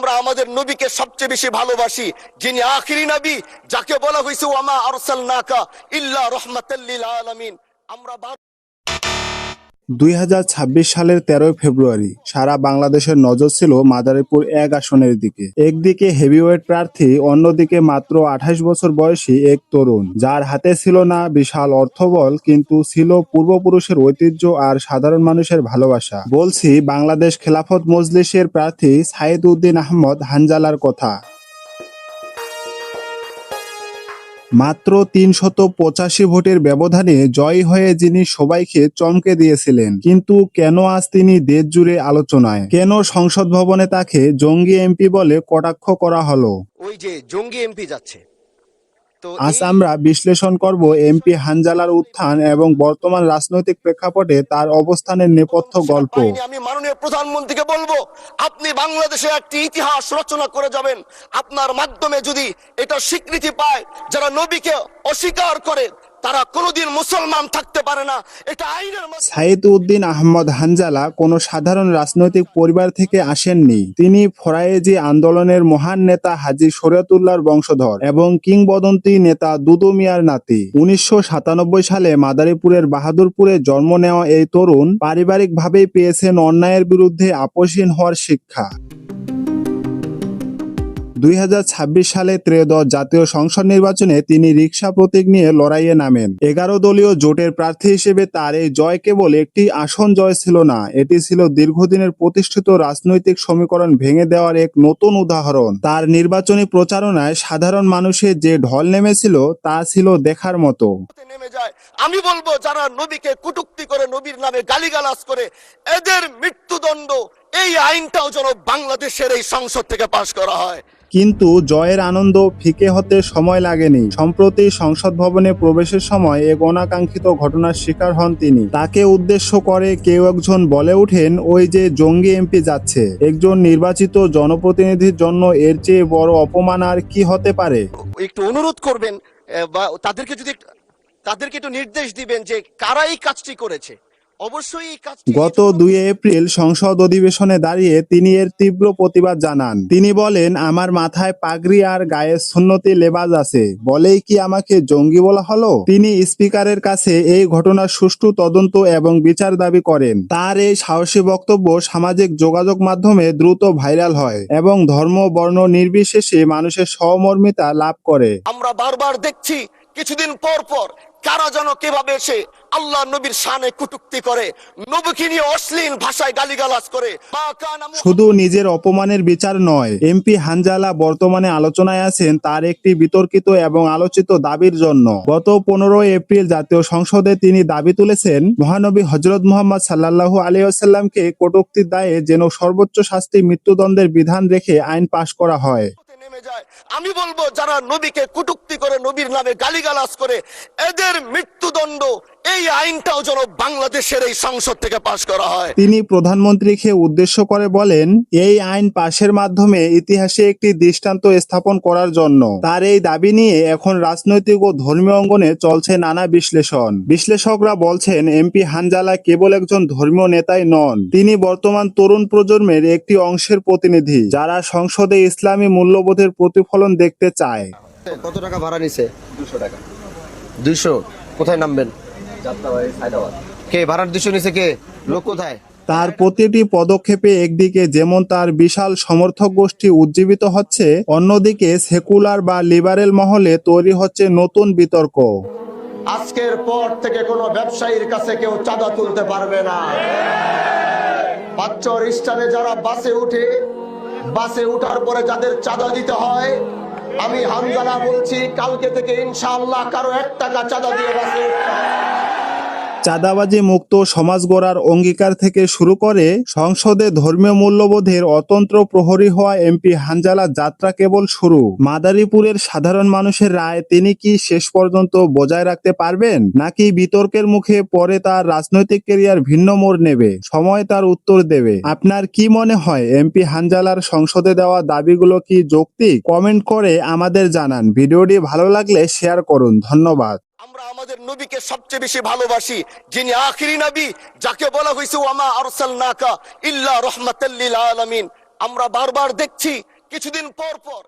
আমরা আমাদের নবীকে সবচেয়ে বেশি ভালোবাসি, যিনি আখিরি নবী, যাকে বলা হয়েছে ওয়ামা আরসালনাকা ইল্লা রাহমাতাল লিল আলামিন। আমরা 2026 সালের 13 ফেব্রুয়ারি সারা বাংলাদেশের নজর ছিল মাদারীপুর 1 আসনের দিকে। একদিকে হেভিওয়েট প্রার্থী, অন্যদিকে মাত্র 28 বছর বয়সী এক তরুণ, যার হাতে ছিল না বিশাল অর্থবল, কিন্তু ছিল পূর্বপুরুষের ঐতিহ্য আর সাধারণ মানুষের ভালোবাসা। বলছি বাংলাদেশ খেলাফত মজলিসের প্রার্থী সাইদ উদ্দিন আহমদ হানজালার কথা। মাত্র 385 ভোটের ব্যবধানে জয়ী হয়ে যিনি সবাইকে চমকে দিয়েছিলেন, কিন্তু কেন আজ তিনি দেশ জুড়ে আলোচনায়? কেন সংসদ ভবনে তাকে জঙ্গি এমপি বলে কটাক্ষ করা হলো? ওই যে জঙ্গি এমপি যাচ্ছে, তো আজ আমরা বিশ্লেষণ করব এমপি হানজালার উত্থান এবং বর্তমান রাজনৈতিক প্রেক্ষাপটে তার অবস্থানের নেপথ্য গল্প। আমি মাননীয় প্রধানমন্ত্রীকে বলবো, আপনি বাংলাদেশে একটি ইতিহাস রচনা করে যাবেন। আপনার মাধ্যমে যদি এটা স্বীকৃতি পায়, যারা নবীকে অস্বীকার করে তারা কোনোদিন মুসলমান থাকতে পারে না, এটা আইনের মধ্যে। সাইদ উদ্দিন আহমদ হানজালা কোনো সাধারণ রাজনৈতিক পরিবার থেকে আসেননি। তিনি ফরায়েজি আন্দোলনের মহান নেতা হাজী শরীয়তুল্লাহর বংশধর এবং কিংবদন্তি নেতা দুদু মিয়ার নাতি। 1997 সালে মাদারীপুরের বাহাদুরপুরে জন্ম নেওয়া এই তরুণ পারিবারিকভাবেই পেয়েছেন অন্যায়ের বিরুদ্ধে আপোষহীন হওয়ার শিক্ষা। 2026 সালে ত্রয়োদশ জাতীয় সংসদ নির্বাচনে তিনি রিকশা প্রতীক নিয়ে লড়াইয়ে নামেন। 11 দলীয় জোটের প্রার্থী হিসেবে তার এই জয় কেবল একটি আসন জয় ছিল না, এটি ছিল দীর্ঘদিনের প্রতিষ্ঠিত রাজনৈতিক সমীকরণ ভেঙে দেওয়ার এক নতুন উদাহরণ। তার নির্বাচনী প্রচারণায় সাধারণ মানুষের যে ঢল নেমেছিল তা ছিল দেখার মতো। নেমে যায়। আমি বলবো, যারা নবীকে কটূক্তি করে, নবীর নামে গালিগালাজ করে, এদের মৃত্যুদণ্ড, এই আইনটাও যেন বাংলাদেশের এই সংসদ থেকে পাশ করা হয়। কিন্তু জয়ের আনন্দ ফিকে হতে সময় লাগেনি। সম্প্রতি সংসদ ভবনে প্রবেশের সময় এক অনাকাঙ্ক্ষিত ঘটনার শিকার হন তিনি। তাকে উদ্দেশ্য করে কেউ একজন বলে ওঠেন, ওই যে জঙ্গি এমপি যাচ্ছে। একজন নির্বাচিত জনপ্রতিনিধির জন্য এর চেয়ে বড় অপমান আর কি হতে পারে? একটু অনুরোধ করবেন বা তাদেরকে একটু নির্দেশ দিবেন যে কারা এই কাজটি করেছে। অবশ্যই এই কাজটি গত 2 এপ্রিল সংসদ অধিবেশনে দাঁড়িয়ে তিনি এর তীব্র প্রতিবাদ জানান। তিনি বলেন, আমার মাথায় পাগড়ি আর গায়ে সুন্নতি লেবাস আছে বলেই কি আমাকে জঙ্গি বলা হলো? তিনি স্পিকারের কাছে এই ঘটনার সুষ্ঠু তদন্ত এবং বিচার দাবি করেন। তার এই সাহসী বক্তব্য সামাজিক যোগাযোগ মাধ্যমে দ্রুত ভাইরাল হয় এবং ধর্ম বর্ণ নির্বিশেষে মানুষের সহমর্মিতা লাভ করে। আমরা বারবার দেখছি কিছুদিন পর পর কারা যেন কিভাবে এসে আল্লাহ নবীর শানে কটূক্তি করে, নবীকে নিয়ে অশ্লীল ভাষায় গালিগালাজ করে। শুধু নিজের অপমানের বিচার নয়, এমপি হানজালা বর্তমানে আলোচনায় আছেন তার একটি বিতর্কিত এবং আলোচিত দাবির জন্য। গত 15 এপ্রিল জাতীয় সংসদে তিনি দাবি তুলেছেন, মহানবী হযরত মুহাম্মদ সাল্লাল্লাহু আলাইহি ওয়াসাল্লামকে কটূক্তির দায়ে যেন সর্বোচ্চ শাস্তি মৃত্যুদণ্ডের বিধান রেখে আইন পাশ করা হয়। আমি বলবো, যারা নবীকে কটূক্তি করে, নবীর নামে গালিগালাজ করে, এদের মৃত্যুদণ্ড, এই আইনটাও যেন বাংলাদেশের এই সংসদ থেকে পাশ করা হয়। তিনি প্রধানমন্ত্রীকে উদ্দেশ্য করে বলেন, এই আইন পাশের মাধ্যমে ইতিহাসে একটি দৃষ্টান্ত স্থাপন করার জন্য। তার এই দাবি নিয়ে এখন রাজনৈতিক ও ধর্মীয় অঙ্গনে চলছে নানা বিশ্লেষণ। বিশ্লেষকরা বলছেন, এমপি হানজালা কেবল একজন ধর্মীয় নেতাই নন, তিনি বর্তমান তরুণ প্রজন্মের একটি অংশের প্রতিনিধি, যারা সংসদে ইসলামী মূল্যবোধের প্রতিফলন দেখতে চায়। কত টাকা ভাড়া নিছে? 200 টাকা। 200? কোথায় নামবেন? কে ভাড়ার 200 নিছে? কে লোক কোথায়? তার প্রতিটি পদক্ষেপে একদিকে যেমন তার বিশাল সমর্থক গোষ্ঠী উজ্জীবিত হচ্ছে, অন্যদিকে সেকুলার বা লিবারেল মহলে তৈরি হচ্ছে নতুন বিতর্ক। আজকের পর থেকে কোনো ব্যবসায়ীর কাছে কেউ চাঁদা তুলতে পারবে না। পাঁচচর স্থানে যারা বাসে উঠার পরে যাদের চাঁদা দিতে হয়, আমি হানজালা বলছি, কালকে থেকে ইনশাআল্লাহ কারো 1 টাকা চাঁদা দিয়ে বাসে উঠতে হবে। চাঁদাবাজি মুক্ত সমাজ গড়ার অঙ্গীকার থেকে শুরু করে সংসদে ধর্মীয় মূল্যবোধের অতন্ত্র প্রহরী হওয়া এমপি হানজালা যাত্রা কেবল শুরু। মাদারীপুরের সাধারণ মানুষের রায় তিনি কি শেষ পর্যন্ত বজায় রাখতে পারবেন, নাকি বিতর্কের মুখে পরে তার রাজনৈতিক ক্যারিয়ার ভিন্ন মোড় নেবে? সময় তার উত্তর দেবে। আপনার কি মনে হয়, এমপি হানজালার সংসদে দেওয়া দাবিগুলো কি যৌক্তিক? কমেন্ট করে আমাদের জানান। ভিডিওটি ভালো লাগলে শেয়ার করুন। ধন্যবাদ। আমরা আমাদের নবীকে সবচেয়ে বেশি ভালোবাসি, যিনি আখিরি নবী, যাকে বলা হয়েছে ওয়ামা আরসালনাকা ইল্লা রাহমাতাল লিল আলামিন। আমরা বারবার দেখছি কিছুদিন পর পর